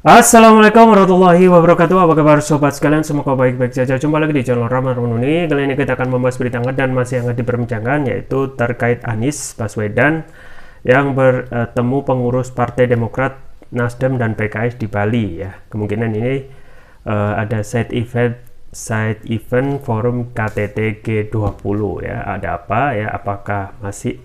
Assalamualaikum warahmatullahi wabarakatuh. Apa kabar sobat sekalian? Semoga baik-baik saja. Jumpa lagi di channel Rahman Rununi. Kali ini kita akan membahas berita hangat dan masih hangat diperbincangkan, yaitu terkait Anies Baswedan yang bertemu pengurus Partai Demokrat, Nasdem dan PKS di Bali. Ya, kemungkinan ini ada side event forum KTT G20. Ya, ada apa? Ya, apakah masih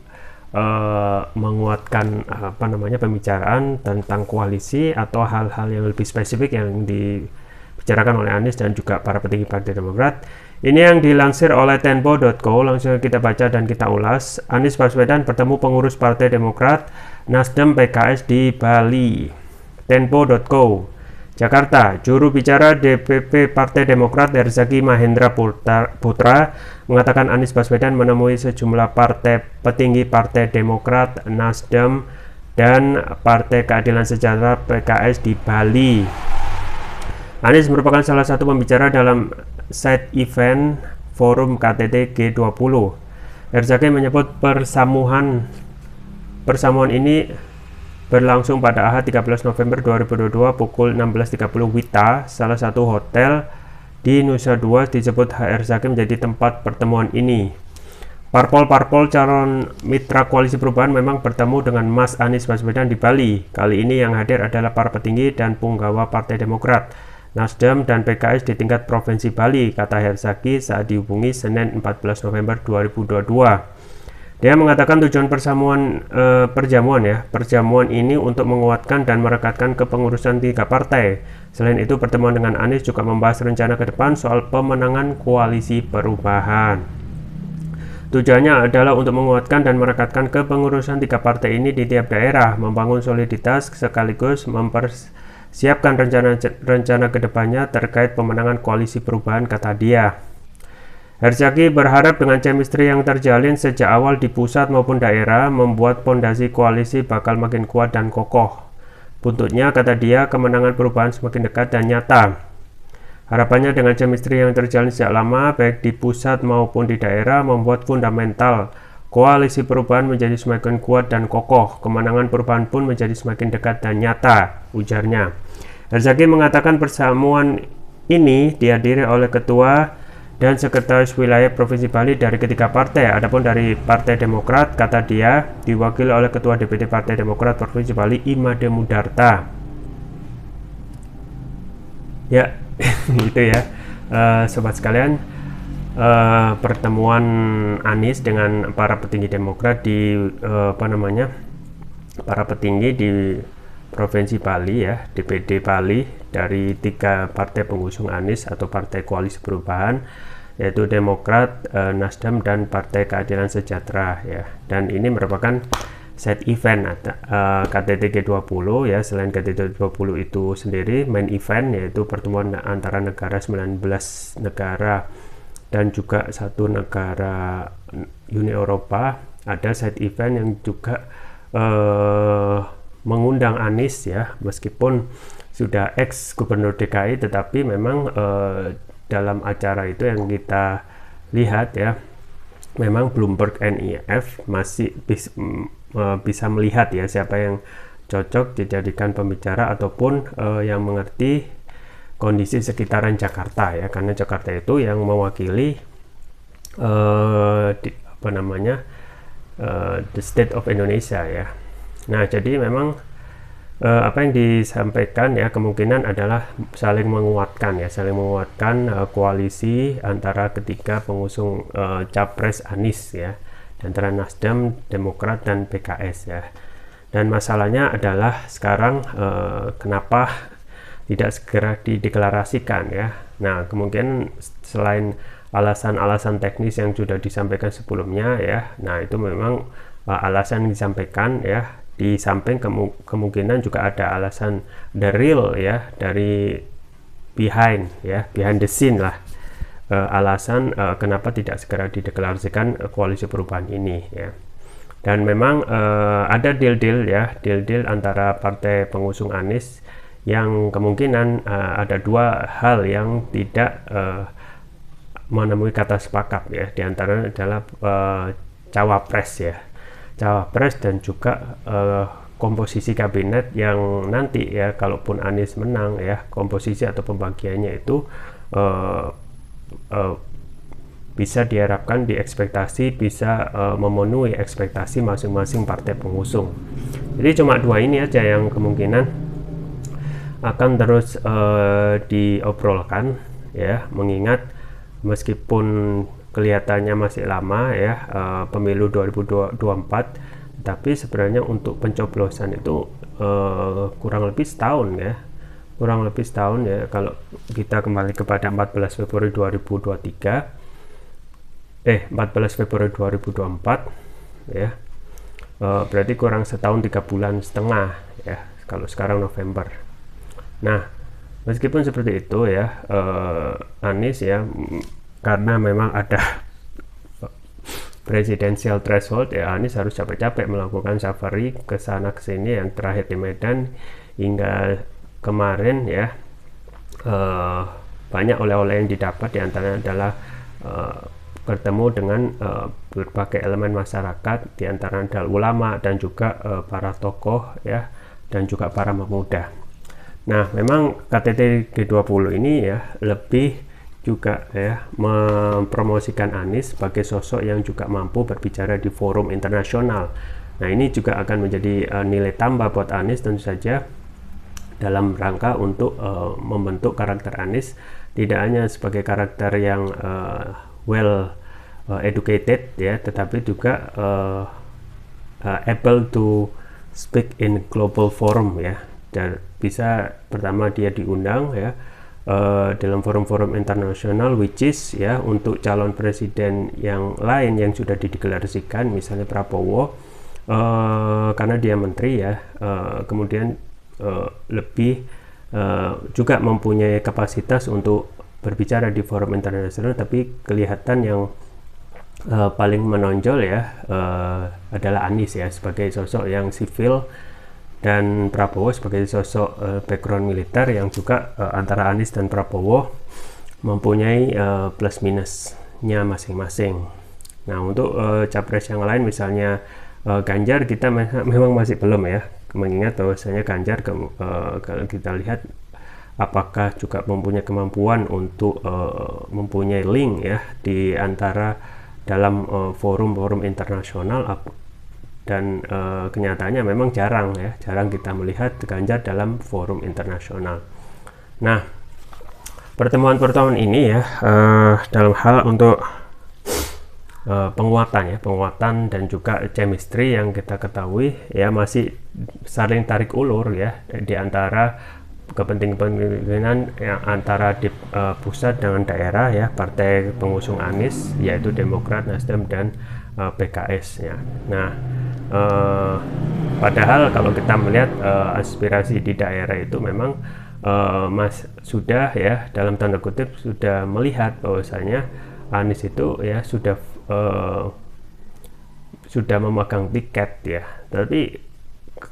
menguatkan pembicaraan tentang koalisi atau hal-hal yang lebih spesifik yang dibicarakan oleh Anies dan juga para petinggi Partai Demokrat. Ini yang dilansir oleh Tempo.co, langsung kita baca dan kita ulas. Anies Baswedan bertemu pengurus Partai Demokrat, Nasdem, PKS di Bali. Tempo.co, Jakarta. Juru bicara DPP Partai Demokrat Herzaki Mahendra Putra mengatakan Anies Baswedan menemui sejumlah petinggi Partai Demokrat, Nasdem, dan Partai Keadilan Sejahtera PKS di Bali. Anies merupakan salah satu pembicara dalam side event forum KTT G20. Herzaki menyebut persamuan ini berlangsung pada Ahad 13 November 2022 pukul 16.30 WITA, salah satu hotel di Nusa Dua disebut Herzaki menjadi tempat pertemuan ini. Parpol calon mitra koalisi perubahan memang bertemu dengan Mas Anies Baswedan di Bali. Kali ini yang hadir adalah para petinggi dan punggawa Partai Demokrat, Nasdem dan PKS di tingkat Provinsi Bali, kata Herzaki saat dihubungi Senin 14 November 2022. Dia mengatakan tujuan perjamuan ini untuk menguatkan dan merekatkan kepengurusan tiga partai. Selain itu, pertemuan dengan Anies juga membahas rencana ke depan soal pemenangan koalisi perubahan. Tujuannya adalah untuk menguatkan dan merekatkan kepengurusan tiga partai ini di tiap daerah, membangun soliditas sekaligus mempersiapkan rencana ke depannya terkait pemenangan koalisi perubahan, kata dia. Herzaki berharap dengan chemistry yang terjalin sejak awal di pusat maupun daerah membuat pondasi koalisi bakal makin kuat dan kokoh. Buntutnya, kata dia, kemenangan perubahan semakin dekat dan nyata. Harapannya dengan chemistry yang terjalin sejak lama baik di pusat maupun di daerah membuat fundamental koalisi perubahan menjadi semakin kuat dan kokoh. Kemenangan perubahan pun menjadi semakin dekat dan nyata, ujarnya. Herzaki mengatakan persamuan ini dihadiri oleh ketua dan sekretaris wilayah Provinsi Bali dari ketiga partai. Adapun dari Partai Demokrat, kata dia, diwakili oleh Ketua DPD Partai Demokrat Provinsi Bali, Imade Mudarta. Ya, itu ya, sobat sekalian, pertemuan Anies dengan para petinggi Demokrat di para petinggi di Provinsi Bali ya, DPD Bali dari tiga partai pengusung Anies atau Partai Koalisi Perubahan, yaitu Demokrat, Nasdem dan Partai Keadilan Sejahtera ya. Dan ini merupakan side event KTT G20 ya. Selain KTT G20 itu sendiri, main event yaitu pertemuan antara 19 negara dan juga satu negara Uni Eropa. Ada side event yang juga mengundang Anies ya, meskipun sudah ex gubernur DKI, tetapi memang dalam acara itu yang kita lihat ya, memang Bloomberg NIF masih bisa melihat ya siapa yang cocok dijadikan pembicara ataupun yang mengerti kondisi sekitaran Jakarta ya, karena Jakarta itu yang mewakili the state of Indonesia ya. Nah, jadi memang apa yang disampaikan ya kemungkinan adalah saling menguatkan koalisi antara ketiga pengusung capres Anies ya, antara Nasdem, Demokrat dan PKS ya. Dan masalahnya adalah sekarang kenapa tidak segera dideklarasikan ya. Nah, kemungkinan selain alasan-alasan teknis yang sudah disampaikan sebelumnya ya, nah itu memang alasan yang disampaikan ya. Di samping kemungkinan juga ada alasan the real ya, dari behind the scene lah, alasan kenapa tidak segera dideklarasikan koalisi perubahan ini ya. Dan memang ada deal antara partai pengusung Anies yang kemungkinan ada dua hal yang tidak menemui kata sepakat ya, diantaranya adalah cawapres dan juga komposisi kabinet yang nanti ya, kalaupun Anies menang ya, komposisi atau pembagiannya itu bisa diharapkan diekspektasi bisa memenuhi ekspektasi masing-masing partai pengusung. Jadi cuma dua ini aja yang kemungkinan akan terus diobrolkan ya, mengingat meskipun kelihatannya masih lama ya, pemilu 2024, tapi sebenarnya untuk pencoblosan itu kurang lebih setahun ya, kalau kita kembali kepada 14 Februari 2024 ya, berarti kurang setahun 3 bulan setengah ya, kalau sekarang November. Nah, meskipun seperti itu ya, Anies ya, karena memang ada presidensial threshold ya, Anies harus capek-capek melakukan safari ke sana ke sini, yang terakhir di Medan hingga kemarin ya. Banyak oleh-oleh yang didapat, diantaranya adalah bertemu dengan berbagai elemen masyarakat, diantaranya adalah ulama dan juga para tokoh ya, dan juga para pemuda. Nah, memang KTT G20 ini ya lebih juga ya mempromosikan Anies sebagai sosok yang juga mampu berbicara di forum internasional. Nah, ini juga akan menjadi nilai tambah buat Anies tentu saja, dalam rangka untuk membentuk karakter Anies tidak hanya sebagai karakter yang well educated ya, tetapi juga able to speak in global forum ya, dan bisa pertama dia diundang ya dalam forum-forum internasional, which is ya untuk calon presiden yang lain yang sudah dideklarasikan, misalnya Prabowo, karena dia menteri ya, kemudian lebih juga mempunyai kapasitas untuk berbicara di forum internasional, tapi kelihatan yang paling menonjol ya adalah Anies ya, sebagai sosok yang sivil, dan Prabowo sebagai sosok background militer yang juga antara Anies dan Prabowo mempunyai plus minusnya masing-masing. Nah, untuk capres yang lain misalnya Ganjar, kita memang masih belum ya, mengingat bahwasanya Ganjar kalau kita lihat apakah juga mempunyai kemampuan untuk mempunyai link ya di antara dalam forum-forum internasional, dan kenyataannya memang jarang kita melihat Ganjar dalam forum internasional. Nah, pertemuan ini ya dalam hal untuk penguatan dan juga chemistry yang kita ketahui ya, masih saling tarik ulur ya di antara kepentingan yang antara di pusat dengan daerah ya, partai pengusung Anies yaitu Demokrat, Nasdem, dan PKS ya. Nah, padahal kalau kita melihat aspirasi di daerah itu memang sudah ya, dalam tanda kutip sudah melihat bahwasanya Anies itu ya sudah memegang tiket ya, tapi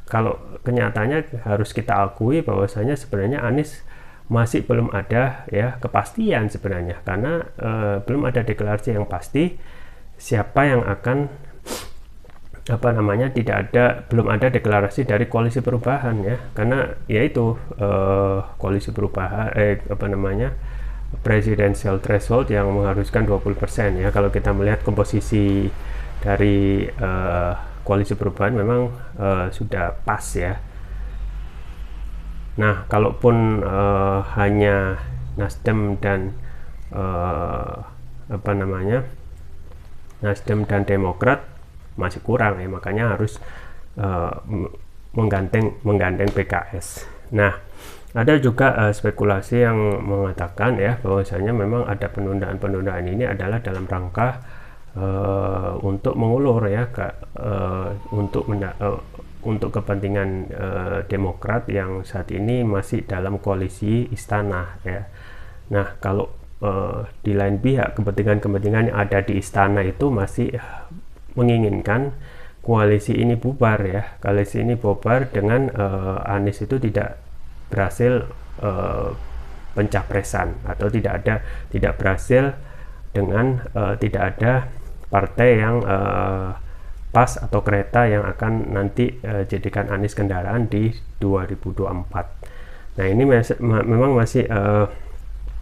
kalau kenyataannya harus kita akui bahwasanya sebenarnya Anies masih belum ada ya kepastian sebenarnya, karena belum ada deklarasi yang pasti siapa yang akan belum ada deklarasi dari koalisi perubahan ya, karena yaitu koalisi perubahan presidential threshold yang mengharuskan 20% ya. Kalau kita melihat komposisi dari koalisi perubahan memang sudah pas ya. Nah, kalaupun hanya Nasdem dan Nasdem dan Demokrat masih kurang ya, makanya harus menggandeng PKS. Nah, ada juga spekulasi yang mengatakan ya bahwasanya memang ada penundaan ini adalah dalam rangka untuk mengulur ya untuk kepentingan Demokrat yang saat ini masih dalam koalisi istana ya. Nah, kalau di lain pihak kepentingan yang ada di istana itu masih menginginkan koalisi ini bubar ya, dengan Anies itu tidak berhasil pencapresan, atau tidak berhasil dengan tidak ada partai yang pas atau kereta yang akan nanti jadikan Anies kendaraan di 2024. Nah ini memang masih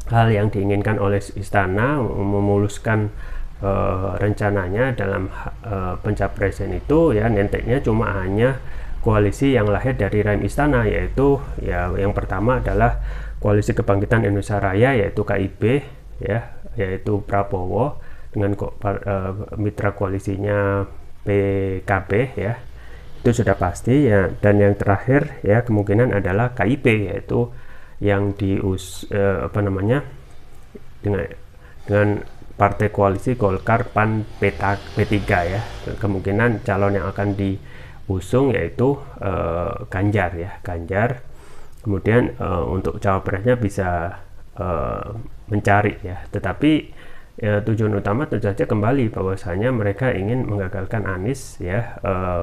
hal yang diinginkan oleh istana, memuluskan rencananya dalam pencapresan itu ya, nantinya cuma hanya koalisi yang lahir dari rahim istana, yaitu ya yang pertama adalah Koalisi Kebangkitan Indonesia Raya, yaitu KIB ya, yaitu Prabowo dengan mitra koalisinya PKB ya, itu sudah pasti ya. Dan yang terakhir ya kemungkinan adalah KIP, yaitu yang dengan partai koalisi Golkar, PAN, P3 ya. Kemungkinan calon yang akan diusung yaitu Ganjar ya, Ganjar. Kemudian untuk cawapresnya bisa mencari ya, tetapi tujuan utama tentu saja kembali bahwasanya mereka ingin menggagalkan Anies ya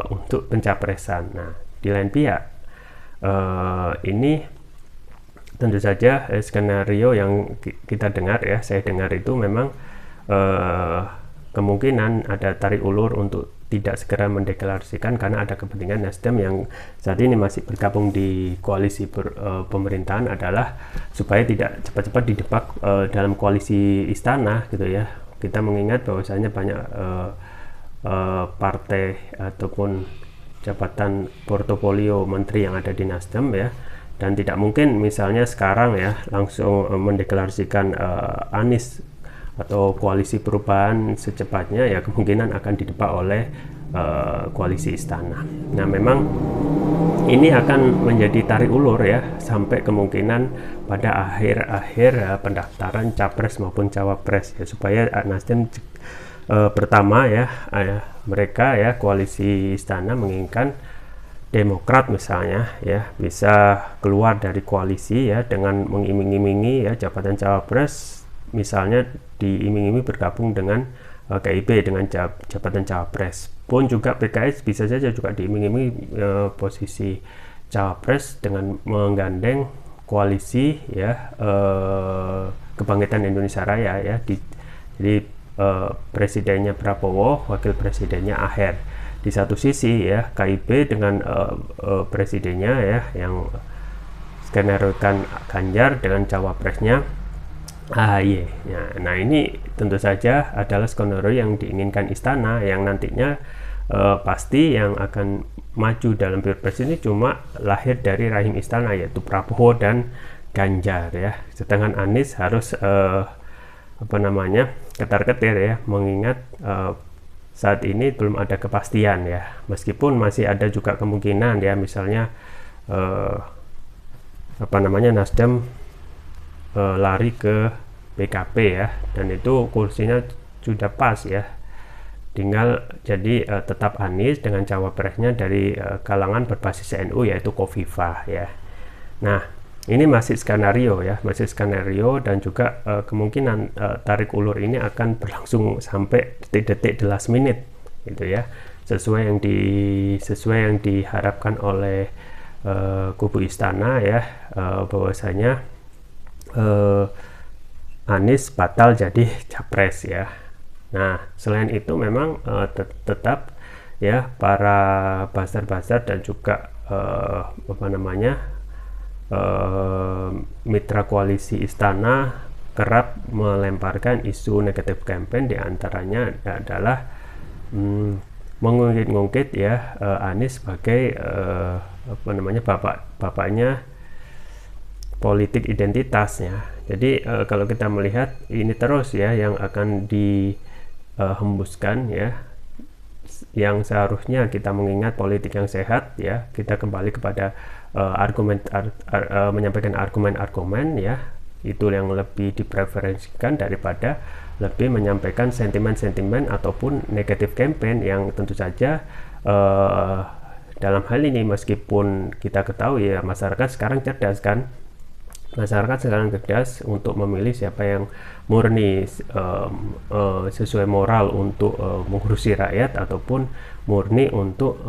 untuk pencapresan. Nah di lain pihak ini tentu saja skenario yang kita dengar ya, saya dengar itu memang kemungkinan ada tarik ulur untuk tidak segera mendeklarasikan karena ada kepentingan Nasdem yang saat ini masih bergabung di koalisi pemerintahan, adalah supaya tidak cepat-cepat didebak dalam koalisi istana gitu ya. Kita mengingat bahwasanya banyak partai ataupun jabatan portofolio menteri yang ada di Nasdem ya, dan tidak mungkin misalnya sekarang ya langsung mendeklarasikan Anies atau koalisi perubahan secepatnya ya, kemungkinan akan didebak oleh koalisi istana. Nah memang ini akan menjadi tarik ulur ya, sampai kemungkinan pada akhir pendaftaran capres maupun cawapres ya, supaya Nasdem pertama ya mereka ya koalisi istana menginginkan Demokrat misalnya ya bisa keluar dari koalisi ya dengan mengiming-imingi ya jabatan cawapres, misalnya diiming-imingi bergabung dengan KIB dengan jabatan cawapres. Pun juga PKS bisa saja juga diiming-imingi posisi cawapres dengan menggandeng koalisi ya Kebangkitan Indonesia Raya ya, jadi presidennya Prabowo, wakil presidennya Aher di satu sisi ya, KIB dengan presidennya ya yang skenario-kan Ganjar dengan cawapresnya AHY. Nah ini tentu saja adalah skenario yang diinginkan istana, yang nantinya pasti yang akan maju dalam Pilpres ini cuma lahir dari rahim istana, yaitu Prabowo dan Ganjar ya. Sedangkan Anies harus ketar-ketir ya, mengingat saat ini belum ada kepastian ya, meskipun masih ada juga kemungkinan ya, misalnya Nasdem lari ke PKB ya, dan itu kursinya sudah pas ya, tinggal jadi tetap Anies dengan cawapresnya dari kalangan berbasis NU yaitu Khofifah ya. Nah ini masih skenario ya, masih skenario, dan juga kemungkinan tarik ulur ini akan berlangsung sampai detik-detik the last minute gitu ya, sesuai yang diharapkan oleh kubu istana ya, bahwasanya Anies batal jadi capres ya. Nah selain itu memang tetap ya para buzzer dan juga mitra koalisi istana kerap melemparkan isu negatif campaign, diantaranya adalah mengungkit-ungkit ya Anies sebagai bapaknya politik identitasnya. Jadi kalau kita melihat ini terus ya yang akan dihembuskan ya, yang seharusnya kita mengingat politik yang sehat ya, kita kembali kepada menyampaikan argumen-argumen ya, itu yang lebih dipreferensikan daripada lebih menyampaikan sentimen-sentimen ataupun negatif campaign yang tentu saja dalam hal ini, meskipun kita ketahui ya masyarakat sekarang cerdas kan, untuk memilih siapa yang murni sesuai moral untuk mengurusi rakyat, ataupun murni untuk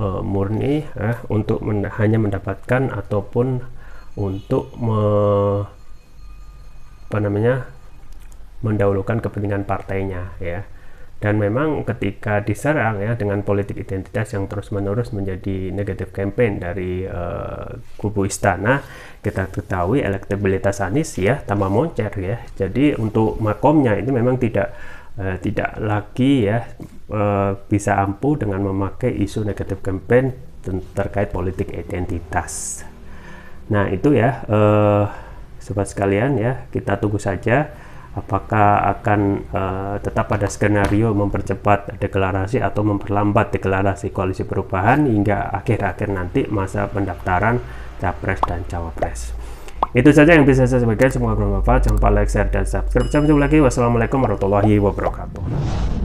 hanya mendapatkan ataupun untuk mendahulukan kepentingan partainya ya. Dan memang ketika diserang ya dengan politik identitas yang terus-menerus menjadi negatif campaign dari kubu istana, kita ketahui elektabilitas Anies ya tambah moncer ya. Jadi untuk makomnya itu memang tidak lagi ya bisa ampuh dengan memakai isu negatif campaign terkait politik identitas. Nah itu ya sobat sekalian ya, kita tunggu saja apakah akan tetap pada skenario mempercepat deklarasi atau memperlambat deklarasi koalisi perubahan hingga akhir-akhir nanti masa pendaftaran capres dan cawapres. Itu saja yang bisa saya sampaikan, semoga bermanfaat. Jangan lupa like, share, dan subscribe. Sampai jumpa lagi. Wassalamualaikum warahmatullahi wabarakatuh.